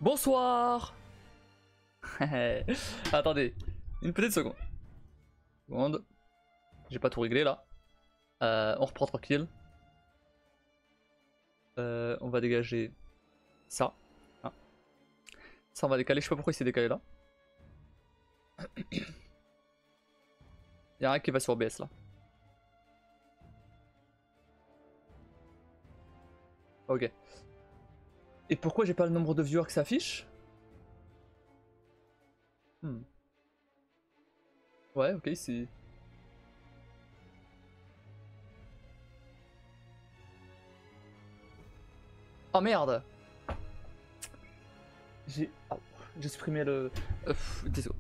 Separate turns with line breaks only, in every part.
Bonsoir. Attendez, une petite seconde. J'ai pas tout réglé là. On reprend tranquille. On va dégager ça. Ah. Ça on va décaler, je sais pas pourquoi il s'est décalé là. Y'a rien qui va sur OBS là. Ok. Et pourquoi j'ai pas le nombre de viewers qui s'affiche? Ouais, ok, c'est... Oh merde! J'ai supprimé le... Désolé.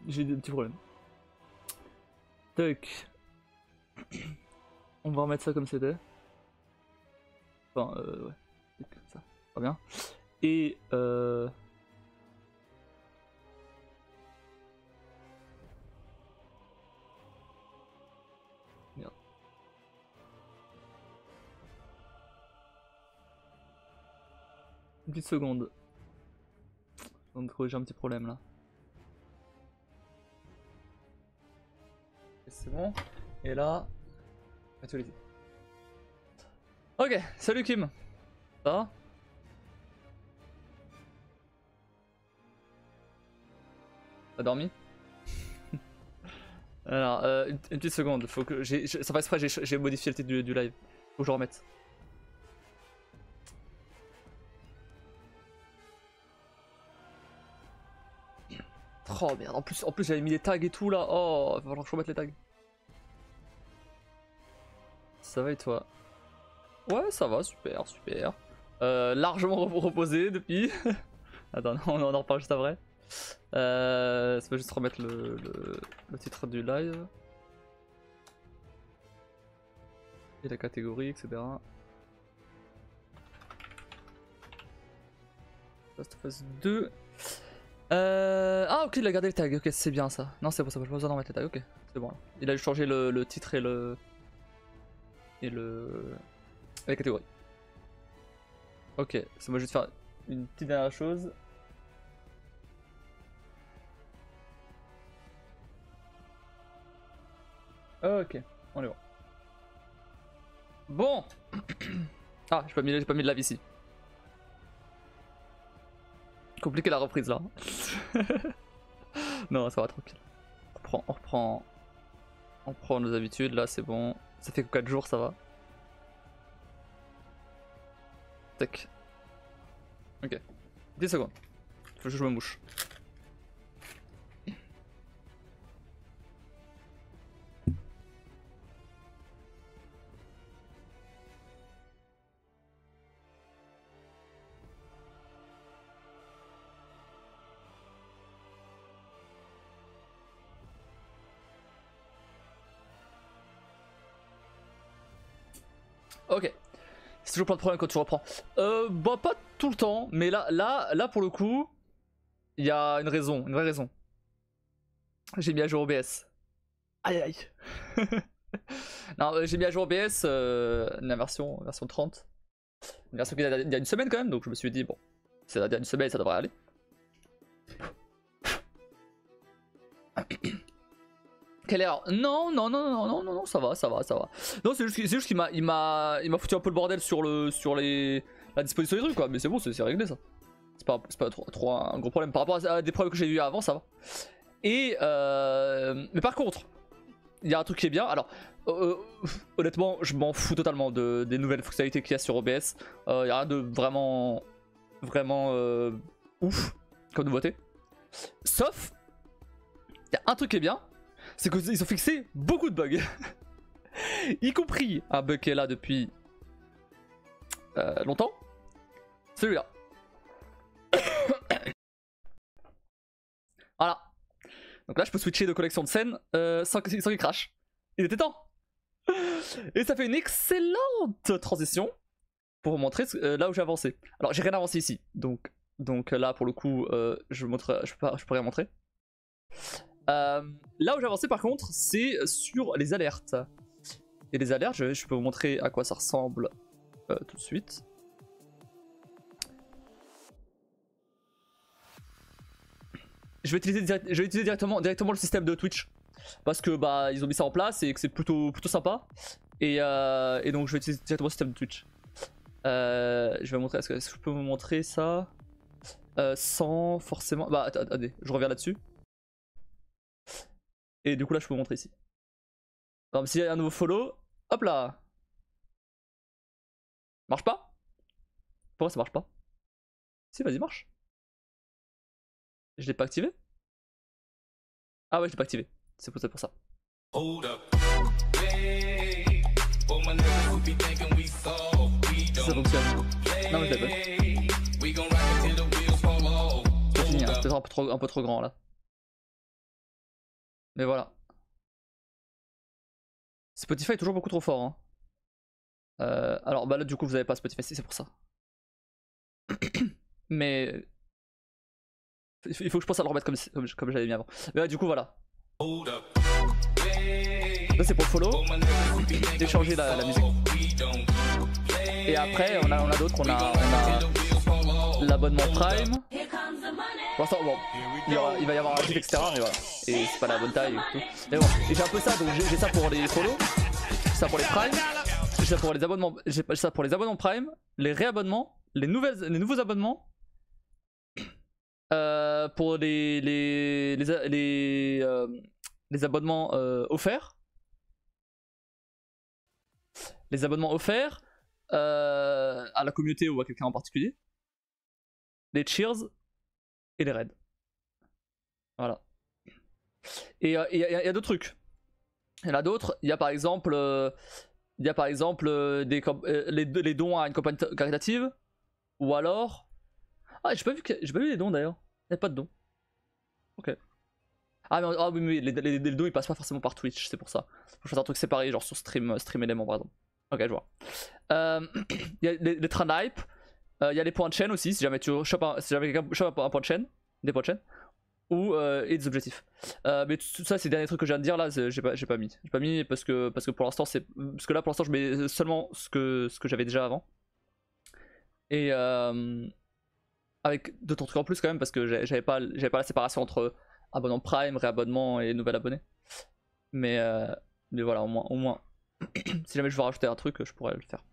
J'ai des petits problèmes. Tac. On va remettre ça comme c'était. Enfin, ouais. Comme ça. Pas bien. Et merde. Une petite seconde. On va corriger un petit problème là. C'est bon. Et là, actualiser. Ok, salut Kim. Ça va? T'as dormi? Alors, une petite seconde, faut que ça va exprès, j'ai modifié le titre du live. Faut que je le remette. Oh merde, en plus j'avais mis les tags et tout là. Oh, il va falloir que je remette les tags. Ça va et toi? Ouais, ça va, super, super. Largement reposé depuis. Attends, non, on en reparle juste après. Ça va juste remettre le titre du live. Et la catégorie, etc. Last of Us 2. Ah ok, il a gardé le tag, ok c'est bien ça. Non c'est bon, ça j'ai pas besoin d'en mettre les tags, ok c'est bon là. Il a juste changé le titre et et la catégorie. Ok, ça va juste faire une petite dernière chose. Ok, on est bon. Bon. Ah, j'ai pas mis de lave ici. Compliqué la reprise là. Non, ça va tranquille. On reprend nos habitudes là, c'est bon. Ça fait que 4 jours, ça va. Tac. Ok. 10 secondes. Faut que je me mouche. Ok. C'est toujours plein de problèmes quand tu reprends. Bah pas tout le temps, mais là pour le coup, il y a une raison, une vraie raison. J'ai mis à jour OBS. Aïe aïe. Non, j'ai mis à jour OBS la version 30. Une version qui date d'il y a une semaine quand même, donc je me suis dit bon, c'est il y a une semaine, ça devrait aller. Quelle erreur? Non, ça va. Non, c'est juste qu'il m'a foutu un peu le bordel sur la disposition des trucs quoi, mais c'est bon, c'est réglé ça. C'est pas trop un gros problème par rapport à des problèmes que j'ai eu avant, ça va. Et mais par contre, il y a un truc qui est bien. Alors, honnêtement, je m'en fous totalement des nouvelles fonctionnalités qu'il y a sur OBS. Il y a rien de vraiment ouf comme nouveauté. Sauf, il y a un truc qui est bien. C'est qu'ils ont fixé beaucoup de bugs. Y compris un bug qui est là depuis longtemps. Celui-là. Voilà. Donc là, je peux switcher de collection de scènes sans qu'il crash. Il était temps. Et ça fait une excellente transition pour vous montrer là où j'ai avancé. Alors, j'ai rien avancé ici. Donc là, pour le coup, je peux rien montrer. Là où j'ai avancé par contre, c'est sur les alertes. Et les alertes, je peux vous montrer à quoi ça ressemble tout de suite. je vais utiliser directement le système de Twitch. Parce que bah ils ont mis ça en place et que c'est plutôt sympa. Et donc je vais utiliser directement le système de Twitch. Je vais montrer, est-ce que je peux vous montrer ça sans forcément... Bah attendez, je reviens là-dessus. Et du coup là je peux vous montrer ici. Alors s'il y a un nouveau follow, hop là. Marche pas? Pourquoi ça marche pas? Si, vas-y, marche. Je l'ai pas activé? Ah ouais, je l'ai pas activé. C'est pour ça. Ça fonctionne. Non mais je l'ai pas. C'est fini, hein. C'est peut-être un peu trop grand là. Mais voilà. Spotify est toujours beaucoup trop fort. Hein. Alors bah là du coup vous avez pas Spotify, c'est pour ça. Mais il faut que je pense à le remettre comme j'avais mis avant. Mais ouais, du coup voilà. Là c'est pour le follow. J'ai changé la musique. Et après on a d'autres, on a l'abonnement Prime. Pour l'instant bon, il va y avoir un gif etc. Mais voilà. Et c'est pas la bonne taille et tout. Mais bon, et j'ai un peu ça, donc j'ai ça pour les follow, ça pour les Prime, j'ai ça pour les abonnements, j'ai ça pour les abonnements Prime, les réabonnements, les nouveaux abonnements. Pour les abonnements offerts. Les abonnements offerts à la communauté ou à quelqu'un en particulier. Les cheers et les raids. Voilà. Et il y a d'autres trucs. Il y en a d'autres. Il y a par exemple, les dons à une campagne caritative. Ou alors... Ah, j'ai pas vu les dons d'ailleurs. Il n'y a pas de dons. Ok. Ah, mais les dons ils passent pas forcément par Twitch, c'est pour ça. Faut que je fasse un truc séparé, genre sur Stream Element par exemple. Ok, je vois. Il y a les trains d'hype. Il y a les points de chaîne aussi, si jamais quelqu'un chope un point de chaîne. Des points de chaîne. Ou et des objectifs. Mais tout ça, ces derniers trucs que je viens de dire là, j'ai pas mis. J'ai pas mis parce que pour l'instant, parce que là pour l'instant, je mets seulement ce que j'avais déjà avant. Et avec d'autres trucs en plus quand même parce que j'avais pas la séparation entre abonnement Prime, réabonnement et nouvel abonné. Mais voilà, au moins si jamais je veux rajouter un truc, je pourrais le faire.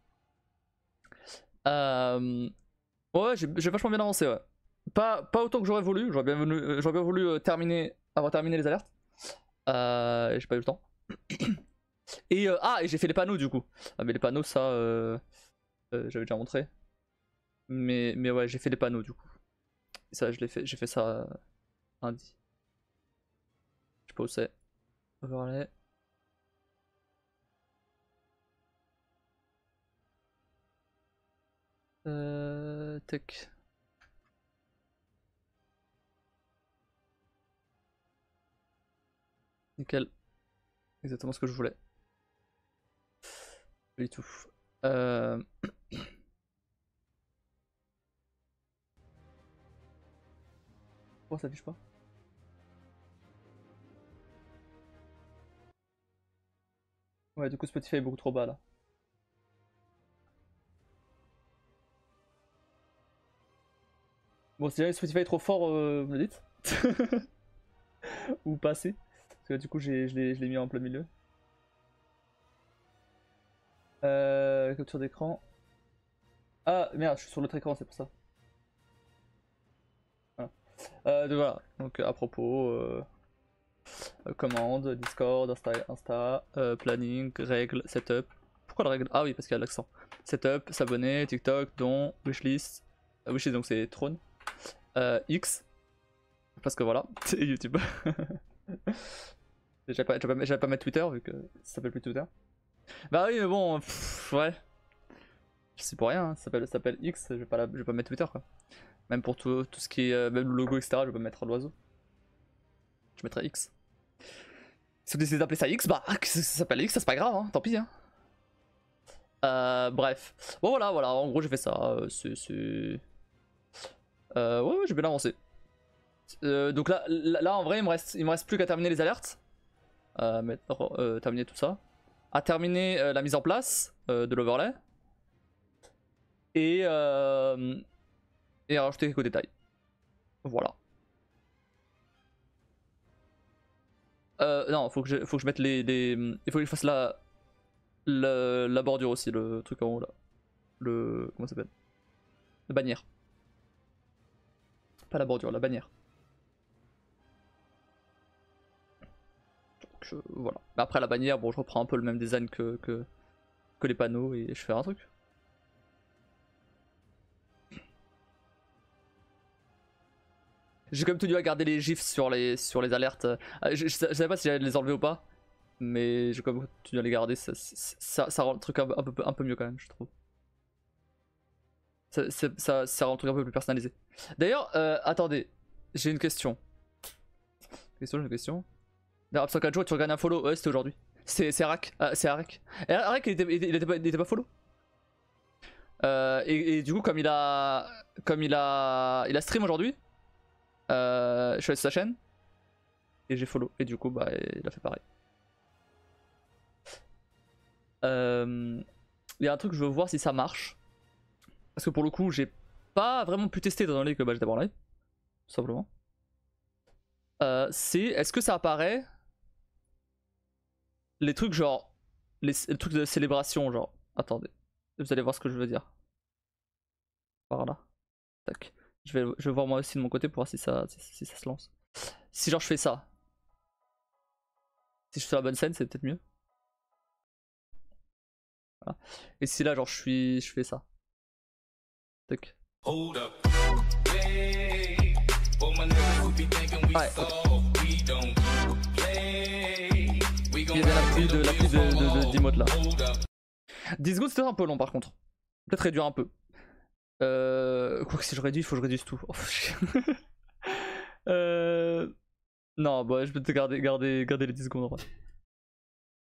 Ouais, j'ai vachement bien avancé, ouais. Pas autant que j'aurais voulu, j'aurais bien voulu avoir terminé les alertes. J'ai pas eu le temps. Et et j'ai fait les panneaux du coup. Ah mais les panneaux ça j'avais déjà montré. Mais ouais, j'ai fait les panneaux du coup. Et ça j'ai fait ça lundi. Je sais pas où c'est. Overlay. Tech. Nickel. Exactement ce que je voulais. Pas du tout. Pourquoi ça affiche pas? Ouais, du coup Spotify est beaucoup trop bas là. Bon, si jamais Spotify est trop fort, vous me le dites. Ou pas assez. Parce que là, du coup, je l'ai mis en plein milieu. Capture d'écran. Ah merde, je suis sur l'autre écran, c'est pour ça. Voilà. Voilà. Donc à propos, commande, Discord, Insta, planning, règles, setup. Pourquoi la règle? Ah oui, parce qu'il y a l'accent. Setup, s'abonner, TikTok, don, wishlist. Wishlist donc c'est Throne. X. Parce que voilà, c'est YouTube. J'allais pas mettre Twitter vu que ça s'appelle plus Twitter. Bah oui mais bon, ouais. C'est pour rien, hein. Ça s'appelle X, je vais pas mettre Twitter quoi. Même pour tout ce qui est, même le logo etc, je vais pas mettre l'oiseau. Je mettrai X. Si vous décidez d'appeler ça X, bah ça s'appelle X, ça c'est pas grave, hein, tant pis. Hein. Bref. Bon voilà, en gros j'ai fait ça. Ouais, j'ai bien avancé. Donc là en vrai il me reste plus qu'à terminer les alertes. Terminer tout ça. À terminer la mise en place de l'overlay. Et à rajouter quelques détails. Voilà. Non, faut que je mette il faut que je fasse la bordure aussi, le truc en haut là. Comment ça s'appelle? La bannière. Pas la bordure, la bannière. Donc voilà. Après la bannière, bon je reprends un peu le même design que les panneaux et je fais un truc. J'ai quand même tenu à garder les gifs sur les alertes. Je savais pas si j'allais les enlever ou pas. Mais j'ai quand même tenu à les garder. Ça rend le truc un peu mieux quand même, je trouve. Ça rend le truc un peu plus personnalisé. D'ailleurs, attendez. J'ai une question. J'ai une question. D'ailleurs, 4 jours, tu regardes un follow. Ouais, c'était aujourd'hui. C'est Arak. C'est Arak. Et Arak, il était pas follow. Et du coup, comme il a stream aujourd'hui. Je suis allé sur sa chaîne et j'ai follow et du coup bah il a fait pareil. Il y a un truc que je veux voir si ça marche parce que pour le coup j'ai pas vraiment pu tester étant donné que bah, j'étais en live tout simplement. C'est est-ce que ça apparaît les trucs genre les trucs de célébration genre attendez vous allez voir ce que je veux dire par là tac. Je vais voir moi aussi de mon côté pour voir si ça se lance. Si genre je fais ça. Si je fais la bonne scène, c'est peut-être mieux. Voilà. Et si là genre je fais ça. Tac. Ouais, il y a la pluie d'emotes là. 10 secondes c'était un peu long par contre. Peut-être réduire un peu. Quoi que si je réduis, il faut que je réduise tout. Non, bah je peux te garder les 10 secondes en vrai.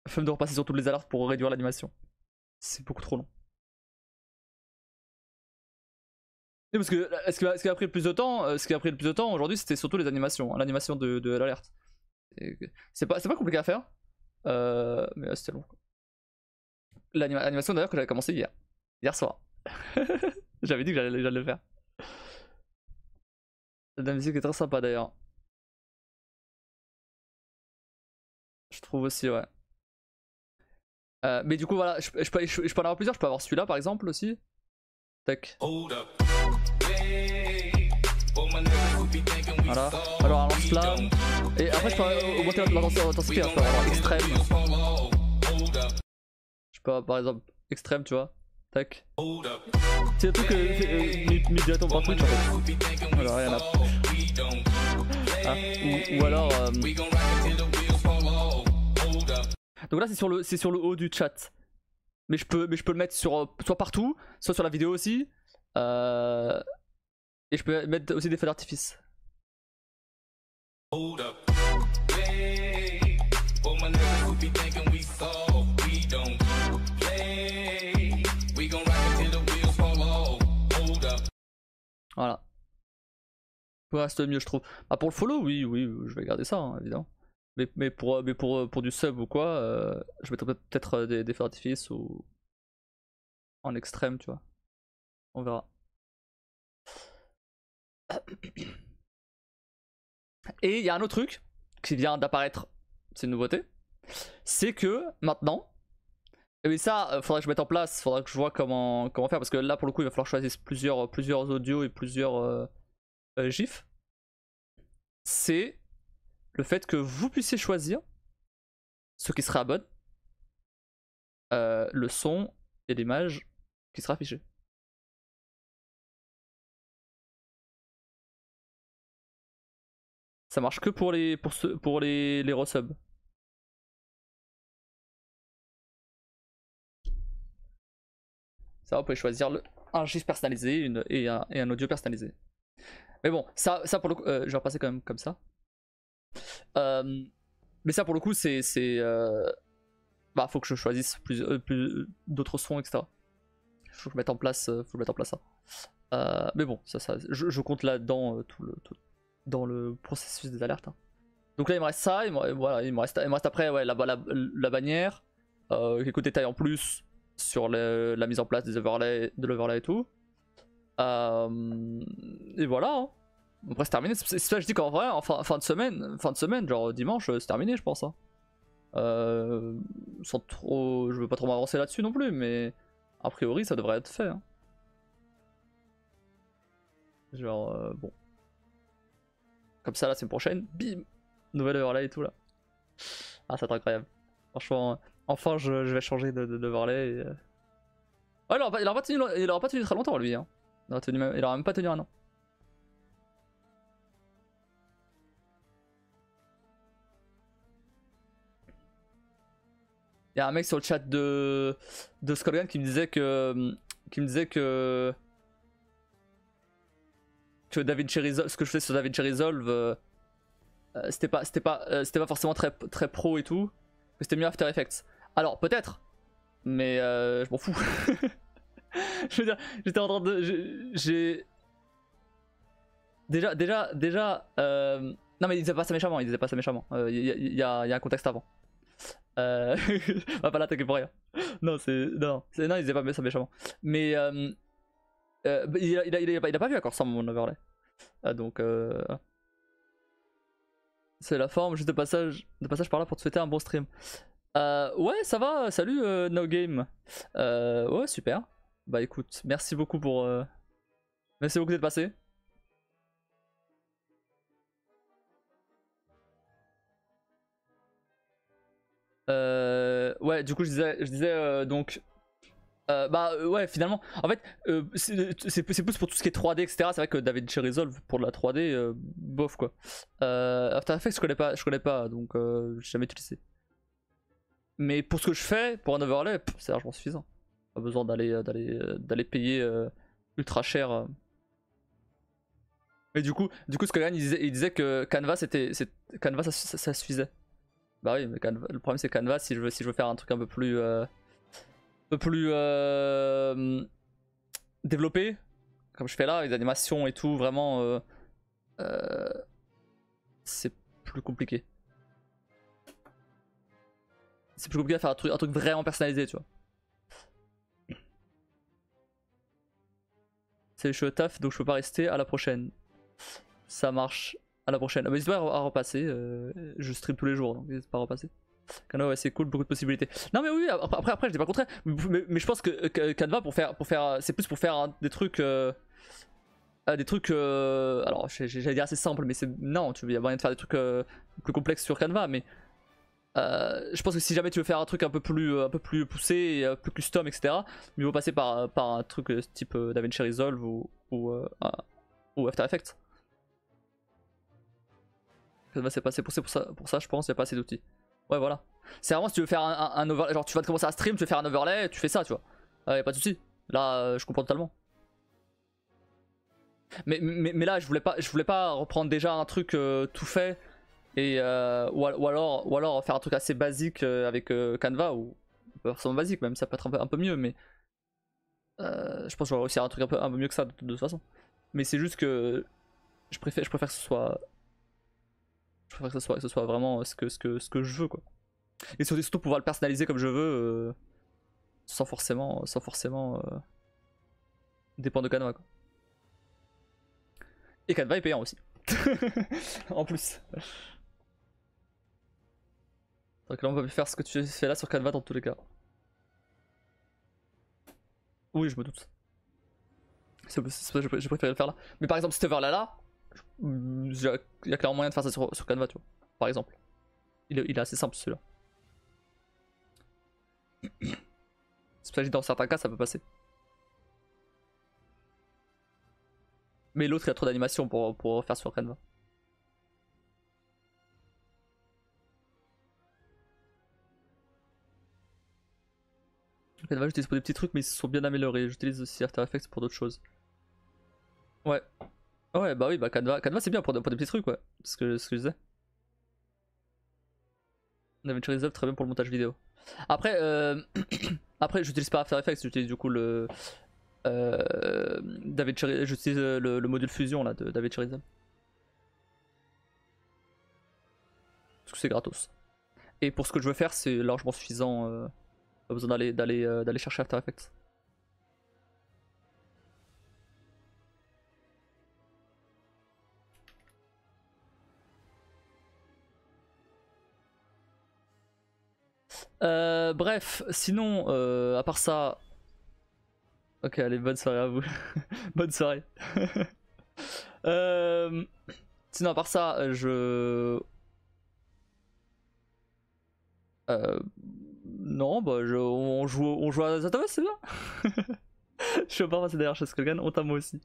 Flemme de repasser sur toutes les alertes pour réduire l'animation. C'est beaucoup trop long. Et parce que ce qui a pris le plus de temps, aujourd'hui c'était surtout les animations, hein, l'animation de l'alerte. C'est pas compliqué à faire. Mais là c'était long. L'animation d'ailleurs que j'avais commencé hier soir. J'avais dit que j'allais le faire. La musique est très sympa d'ailleurs. Je trouve aussi, ouais. Mais du coup, voilà, je peux en avoir plusieurs. Je peux avoir celui-là par exemple aussi. Tac. Voilà. Alors, un lance-flamme. Et après, je peux augmenter l'intensité. Je peux avoir extrême. Je peux avoir par exemple extrême, tu vois. Tac. C'est le truc que mis directement par Twitch en fait. Voilà, rien à. Ah, ou alors. Donc là c'est sur le haut du chat. Mais je peux le mettre sur soit partout, soit sur la vidéo aussi. Et je peux mettre aussi des feux d'artifice. Voilà. Pour reste mieux je trouve. Ah, pour le follow, oui, je vais garder ça, hein, évidemment. Mais pour du sub ou quoi, je mettrai peut-être des feux d'artifice ou en extrême, tu vois. On verra. Et il y a un autre truc qui vient d'apparaître, c'est une nouveauté, c'est que maintenant, et oui ça, faudrait que je mette en place, faudrait que je vois comment faire, parce que là pour le coup il va falloir choisir plusieurs audios et plusieurs gifs. C'est le fait que vous puissiez choisir ce qui sera abonné, le son et l'image qui sera affiché. Ça marche que pour les resubs. Ça, vous pouvez choisir un gif personnalisé et un audio personnalisé. Mais bon, ça pour le coup, je vais repasser quand même comme ça. Mais ça pour le coup, bah, faut que je choisisse d'autres sons, etc. Faut que je mette en place, ça. Mais bon, je compte là-dedans dans le processus des alertes. Hein. Donc là, il me reste ça. Il me reste après ouais, la bannière. Quelques détails en plus sur la mise en place de l'overlay et tout. Et voilà. Hein. Après c'est terminé, c'est ça je dis qu'en vrai, en fin de semaine, genre dimanche, c'est terminé je pense. Hein. Sans trop, je veux pas trop m'avancer là-dessus non plus, mais a priori ça devrait être fait. Hein. Genre bon. Comme ça la semaine prochaine, bim, nouvelle overlay et tout là. Ah ça va être incroyable. Franchement, enfin je vais changer de overlay. Et... Ouais, il aura pas tenu très longtemps lui. Hein. Il aura même pas tenu un an. Il y a un mec sur le chat de Skullgun qui me disait que DaVinci Resolve, ce que je fais sur DaVinci Resolve, c'était pas forcément très pro et tout, que c'était mieux After Effects. Alors peut-être, mais je m'en fous. Je veux dire, j'étais en train de, j'ai déjà, non mais il disait pas ça méchamment, il y a un contexte avant. Va pas l'attaquer pour rien. Non, non, il disait pas ça méchamment. Mais il a pas vu encore ça mon overlay. Donc c'est la forme, juste de passage par là pour te souhaiter un bon stream. Ouais, ça va, salut No Game. Ouais, super. Bah écoute, merci beaucoup pour. Merci beaucoup d'être passé. Ouais, du coup, je disais donc. Ouais, finalement, en fait, c'est plus pour tout ce qui est 3D, etc. C'est vrai que DaVinci Resolve pour de la 3D, bof quoi. After Effects, je connais pas, donc j'ai jamais utilisé. Mais pour ce que je fais, pour un overlay, c'est largement suffisant. Pas besoin d'aller payer ultra cher. Mais du coup, ce que Yann il disait que Canva, Canva ça suffisait. Bah oui, mais Canva, le problème c'est Canva, si je veux faire un truc un peu plus développé, comme je fais là, les animations et tout, vraiment, c'est plus compliqué. C'est plus compliqué à faire un truc vraiment personnalisé, tu vois. Je suis au taf, donc je peux pas rester. À la prochaine. Ça marche. À la prochaine. N'hésite pas à repasser. Je stream tous les jours, donc n'hésite pas à repasser. Canva, ouais, c'est cool, beaucoup de possibilités. Non, mais oui, après je dis pas le contraire. Mais je pense que Canva, c'est plus pour faire des trucs. Alors, j'allais dire assez simple, mais non, il y a moyen de faire des trucs plus complexes sur Canva, mais. Je pense que si jamais tu veux faire un truc un peu plus poussé, plus custom, etc., mieux vaut passer par un truc type DaVinci Resolve ou After Effects. Canva c'est passé pour ça, je pense, il n'y a pas assez d'outils. Ouais, voilà. C'est vraiment si tu veux faire un overlay, genre tu vas te commencer à stream, tu veux faire un overlay, tu fais ça, tu vois. Y a pas de soucis. Là, je comprends totalement. Mais là, je voulais pas reprendre déjà un truc tout fait. Et ou alors faire un truc assez basique avec Canva, ou pas forcément basique, même ça peut être un peu mieux, mais je pense que j'aurais réussi à un truc un peu mieux que ça de toute façon. Mais c'est juste que je préfère que ce soit. Je préfère que ce soit vraiment ce que je veux, quoi. Et surtout pouvoir le personnaliser comme je veux sans forcément dépendre de Canva, quoi. Et Canva est payant aussi. En plus. Donc là on va faire ce que tu fais là sur Canva dans tous les cas. Oui, je me doute. C'est pour ça que j'ai préféré le faire là. Mais par exemple, cet overlay là, il y a clairement moyen de faire ça sur Canva, tu vois. Par exemple. Il est assez simple celui-là. C'est pour ça que dans certains cas ça peut passer. Mais l'autre il y a trop d'animation pour faire sur Canva. Canva j'utilise pour des petits trucs mais ils sont bien améliorés. J'utilise aussi After Effects pour d'autres choses. Ouais. Ouais bah oui bah Canva c'est bien pour des petits trucs, ouais. Ce que je disais. DaVinci Resolve très bien pour le montage vidéo. Après après j'utilise pas After Effects, j'utilise du coup le j'utilise le module fusion là de DaVinci Resolve. Parce que c'est gratos. Et pour ce que je veux faire c'est largement suffisant. Pas besoin d'aller chercher After Effects. Bref, sinon, à part ça... Ok, allez, bonne soirée à vous. Bonne soirée. Sinon, à part ça, non, bah, on joue à Zatoves, c'est bien. Je suis pas passé derrière chez Skullgan, on t'a moi aussi.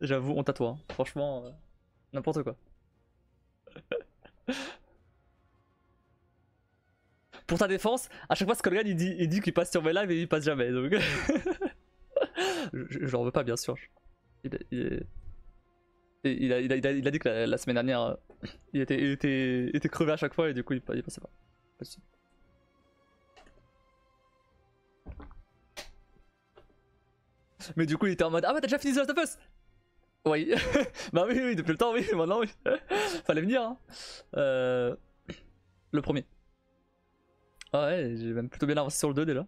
J'avoue, on tatoue, hein. Franchement, n'importe quoi. Pour ta défense, à chaque fois Skullgan il dit qu'il passe sur mes lives et il passe jamais, donc... je leur veux pas, bien sûr. Il a dit que la semaine dernière, il était crevé à chaque fois et du coup il passait pas. Pas de soucis. Mais du coup il était en mode, ah bah t'as déjà fini The Last of Us. Oui, bah oui, depuis le temps, oui, maintenant oui. Fallait venir, hein. Le premier. Ah ouais, j'ai même plutôt bien avancé sur le 2 déjà.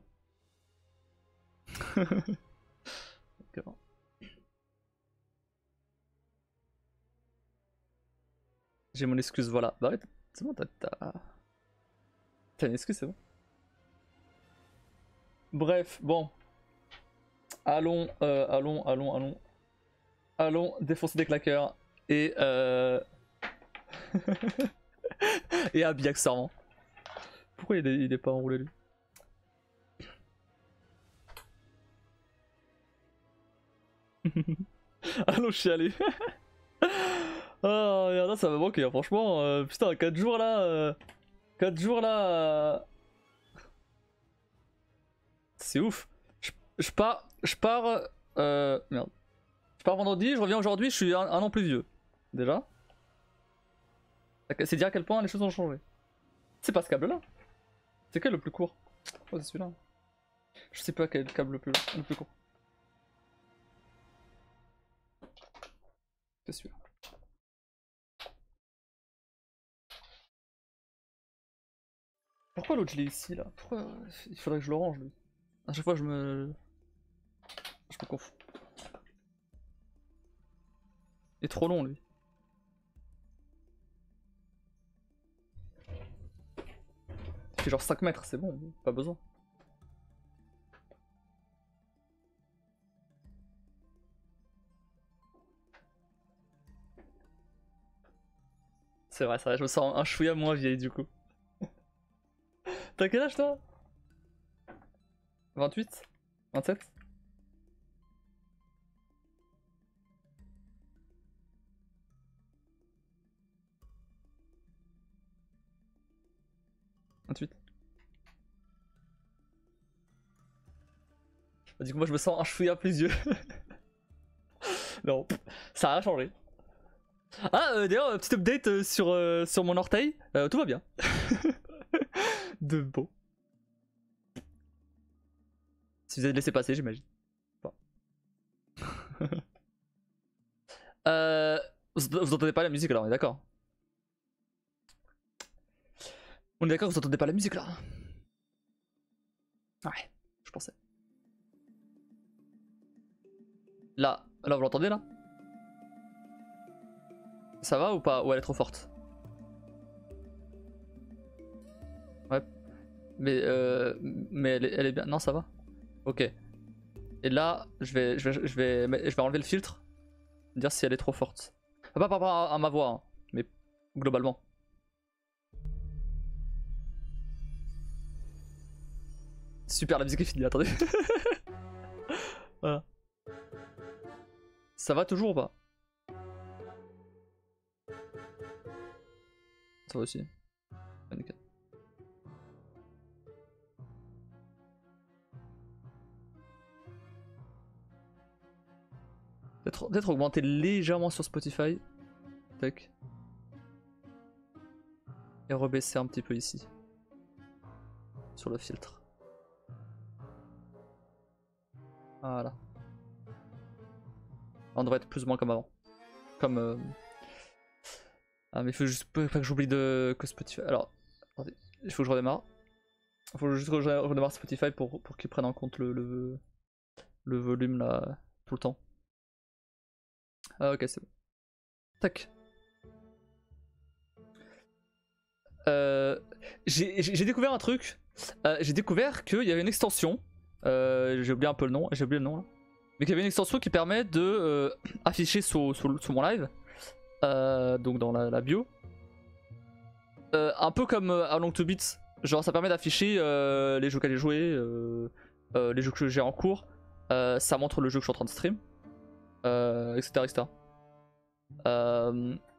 J'ai mon excuse, voilà. Bah ouais, c'est bon, t'as une excuse, c'est bon. Bref, bon. Allons défoncer des claqueurs et et habiller accessoirement. Pourquoi il est pas enroulé lui? Allons chialer. Oh merde, ça va manquer, hein, franchement. Putain, 4 jours là. 4 jours là. C'est ouf. Je pars. Merde. Je pars vendredi, je reviens aujourd'hui, je suis un an plus vieux. Déjà. C'est dire à quel point les choses ont changé. C'est pas ce câble là. C'est quel le plus court? Oh, c'est celui-là. Je sais pas quel est le câble le plus court. C'est celui-là. Pourquoi l'autre je l'ai ici là? Pourquoi il faudrait que je le range lui? À chaque fois je me confonds. Il est trop long lui. Il fait genre 5 mètres, c'est bon, pas besoin. C'est vrai, je me sens un chouïa moins vieille du coup. T'as quel âge toi? 28? 27? Du coup moi je me sens un chouïa plus vieux. Non, ça a rien changé. Ah d'ailleurs, petite update sur mon orteil, tout va bien. De beau. Si vous avez laissé passer, j'imagine. Bon. Vous entendez pas la musique là, on est d'accord? On est d'accord que vous entendez pas la musique là? Ouais, je pensais. Là vous l'entendez là? Ça va ou pas? Ou elle est trop forte? Ouais. Mais elle est bien. Non, ça va? Ok. Et là, je vais enlever le filtre. Dire si elle est trop forte. Pas par rapport à ma voix, hein, mais globalement. Super, la musique est finie, attendez. Voilà. Ça va toujours ou pas? Ça va aussi. Ah, nickel. Peut-être augmenter légèrement sur Spotify. Tac. Et rebaisser un petit peu ici. Sur le filtre. Voilà. On devrait être plus ou moins comme avant. Comme... Ah mais il faut juste pas que j'oublie que Spotify... Alors, attendez, il faut que je redémarre. Il faut juste que je redémarre Spotify pour qu'il prenne en compte le volume là, tout le temps. Ah ok, c'est bon. Tac. j'ai découvert un truc. J'ai découvert qu'il y avait une extension. J'ai oublié un peu le nom. J'ai oublié le nom là. Mais qu'il y avait une extension qui permet de afficher sous mon live. Donc dans la bio. Un peu comme How Long to Beat. Genre ça permet d'afficher les jeux qu'elle a joué, les jeux que j'ai en cours. Ça montre le jeu que je suis en train de stream. Etc. etc.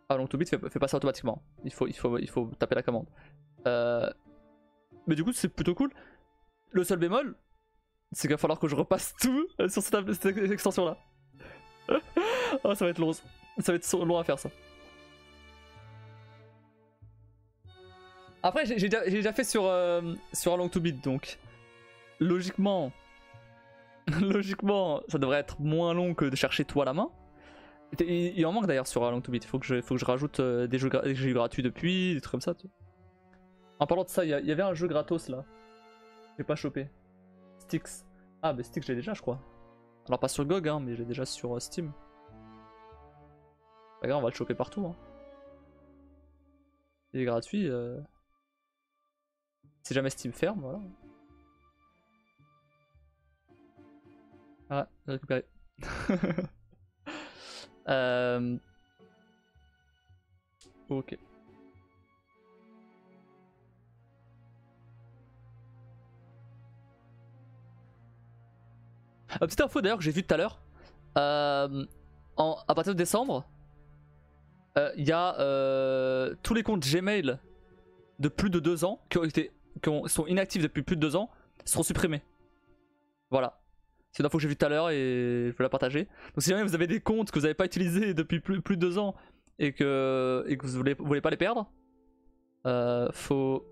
How Long to Beat fait pas ça automatiquement. Il faut taper la commande. Mais du coup c'est plutôt cool. Le seul bémol, c'est qu'il va falloir que je repasse tout sur cette extension là. Oh, ça va être long. Ça va être long à faire ça. Après j'ai déjà fait sur How Long to Beat, donc logiquement ça devrait être moins long que de chercher tout à la main. Il en manque d'ailleurs sur How Long to Beat. Faut que je rajoute des jeux que j'ai eu gratuits depuis, des trucs comme ça. Tu vois. En parlant de ça, il y avait un jeu gratos là. J'ai pas chopé. Styx. Ah bah Styx j'ai déjà je crois. Alors pas sur GOG hein, mais j'ai déjà sur Steam. Pas grave, on va le choper partout hein. Il est gratuit. Si jamais Steam ferme, voilà. Ah, j'ai récupéré. Ok. Petite info d'ailleurs que j'ai vu tout à l'heure. À partir de décembre, il y a tous les comptes Gmail de plus de 2 ans sont inactifs depuis plus de 2 ans seront supprimés. Voilà. C'est une info que j'ai vue tout à l'heure et je vais la partager. Donc si jamais vous avez des comptes que vous n'avez pas utilisés depuis plus de 2 ans et que vous voulez pas les perdre, faut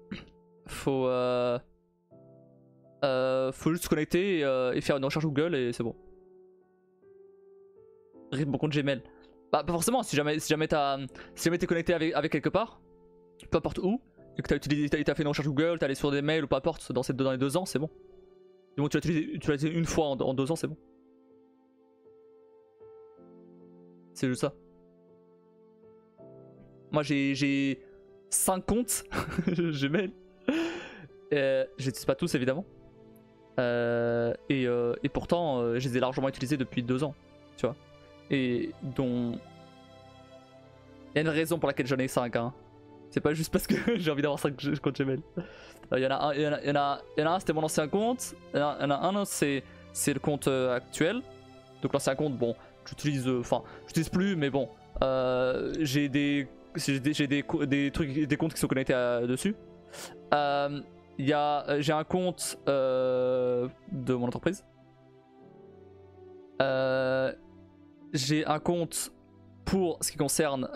juste se connecter et faire une recherche Google et c'est bon. RIP mon compte Gmail. Bah pas forcément, si jamais t'es connecté avec quelque part, peu importe où, et que t'as fait une recherche Google, t'es allé sur des mails ou peu importe dans les 2 ans, c'est bon. Du moment que tu l'as utilisé une fois en 2 ans, c'est bon. C'est juste ça. Moi j'ai 5 comptes Gmail. J'utilise pas tous évidemment. Et pourtant je les ai largement utilisés depuis 2 ans. Tu vois. Et dont... Il y a une raison pour laquelle j'en ai 5 hein. C'est pas juste parce que j'ai envie d'avoir 5 comptes Gmail. Il y en a un, c'était mon ancien compte. Il y en a un autre, c'est le compte actuel. Donc l'ancien compte, bon, j'utilise plus, mais bon, j'ai des comptes qui sont connectés dessus. J'ai un compte de mon entreprise. J'ai un compte pour ce qui concerne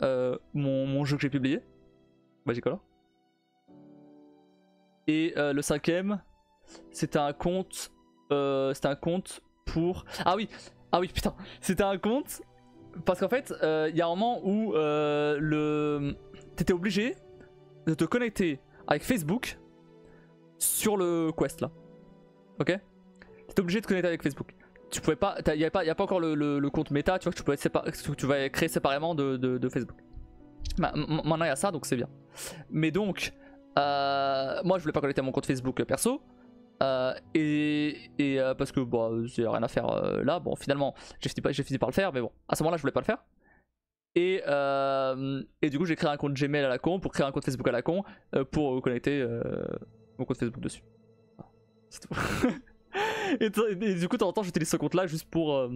mon jeu que j'ai publié, Magicolor. Et le 5ème, c'était un compte pour... Ah oui putain, c'était un compte parce qu'en fait, il y a un moment où t'étais obligé de te connecter avec Facebook sur le Quest là. Ok? T'étais obligé de te connecter avec Facebook. Tu pouvais pas, y a pas encore le compte Meta, tu vois, que tu vas créer séparément de Facebook. Maintenant il y a ça, donc c'est bien. Mais donc, moi je voulais pas connecter mon compte Facebook perso. Parce que bon, j'ai rien à faire là. Bon, finalement, j'ai fini par le faire, mais bon, à ce moment-là, je voulais pas le faire. Et du coup, j'ai créé un compte Gmail à la con pour créer un compte Facebook à la con pour connecter mon compte Facebook dessus. C'est tout. Et du coup, de temps en temps, j'utilise ce compte-là juste pour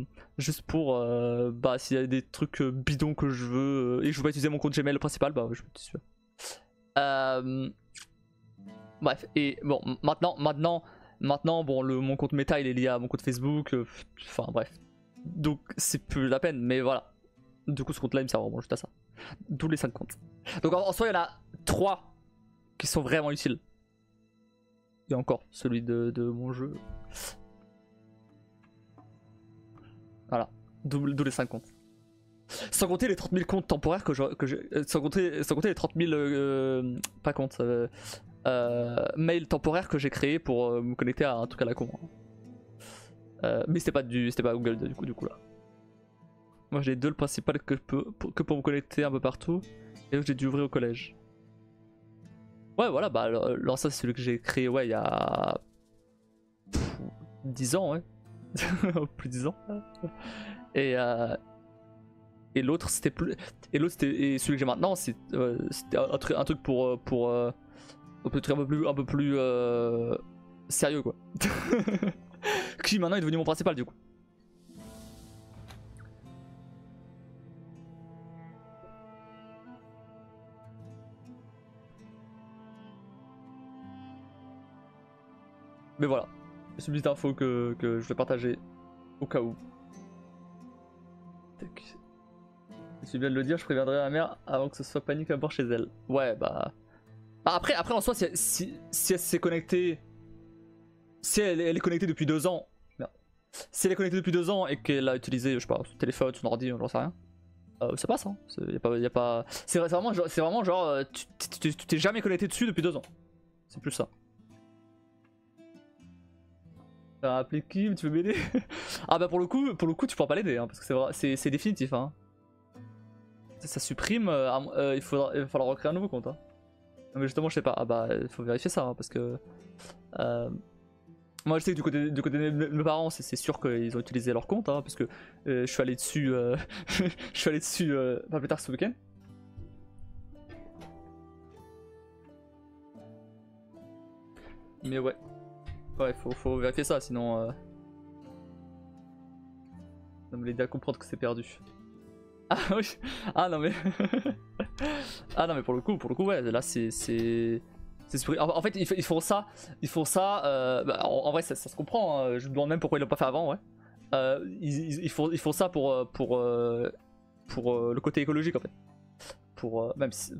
bah, s'il y a des trucs bidons que je veux et que je veux pas utiliser mon compte Gmail principal, bah, je me suis bref, et bon, maintenant bon, mon compte Meta il est lié à mon compte Facebook, enfin bref. Donc c'est plus la peine, mais voilà. Du coup, ce compte-là il me sert vraiment juste à ça. D'où les 5 comptes. Donc en soi, il y en a 3 qui sont vraiment utiles. Et encore, celui de mon jeu. Voilà, d'où les 5 comptes. Sans compter les 30 000 comptes temporaires sans compter les 30 000 pas comptes mails temporaires que j'ai créés pour me connecter à un truc à la con. Mais c'était pas Google du coup là. Moi j'ai 2 le principal que pour me connecter un peu partout et j'ai dû ouvrir au collège. Ouais, voilà, bah alors ça c'est celui que j'ai créé, ouais, il y a 10 ans, ouais. Plus de 10 ans. Et, l'autre c'était plus. Et celui que j'ai maintenant, c'était un truc pour un peu plus sérieux, quoi. Qui maintenant est devenu mon principal, du coup. Mais voilà, c'est une petite info que je vais partager au cas où. Tac. Si bien de le dire, je préviendrai ma mère avant que ce soit panique à bord chez elle. Ouais, bah. Après en soi, si elle s'est connectée. Si elle est connectée depuis 2 ans. Merde. Si elle est connectée depuis 2 ans et qu'elle a utilisé, je sais pas, son téléphone, son ordi, j'en sais rien. Ça passe, hein. Y a pas... C'est vraiment genre. Tu t'es jamais connecté dessus depuis 2 ans. C'est plus ça. T'as appelé Kim, tu veux m'aider? Ah bah pour le coup tu pourras pas l'aider, hein, parce que c'est définitif, hein. Ça supprime, il va falloir recréer un nouveau compte, hein. Non, mais justement je sais pas, ah bah il faut vérifier ça, hein, parce que moi je sais que du côté de mes parents c'est sûr qu'ils ont utilisé leur compte, hein, parce que je suis allé dessus je suis allé dessus pas plus tard ce week-end. Mais ouais, faut vérifier ça, sinon ça me l'aider à comprendre que c'est perdu. Ah oui, ah non mais ah non mais pour le coup ouais, là c'est en fait ils font ça bah, en vrai ça se comprend, hein. Je me demande même pourquoi ils l'ont pas fait avant, ouais. Ils font ça pour le côté écologique en fait, pour même si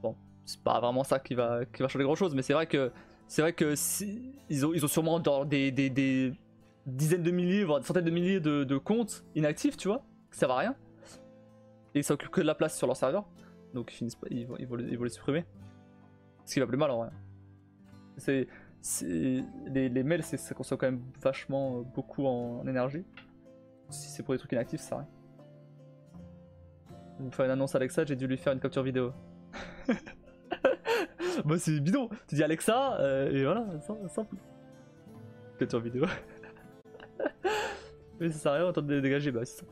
bon c'est pas vraiment ça qui va changer grand chose, mais c'est vrai que si, ils ont sûrement dans des dizaines de milliers voire des centaines de milliers de comptes inactifs, tu vois, ça va rien. Et ça occupe que de la place sur leur serveur, donc ils vont les supprimer. Ce qui va plus mal en vrai. Les mails, ça consomme quand même vachement beaucoup en énergie. Si c'est pour des trucs inactifs, ça sert à rien. Je vais faire une annonce à Alexa, j'ai dû lui faire une capture vidéo. Bah c'est bidon, tu dis Alexa et voilà, simple. Capture vidéo. Mais ça sert à rien, autant de dégager, bah c'est ça.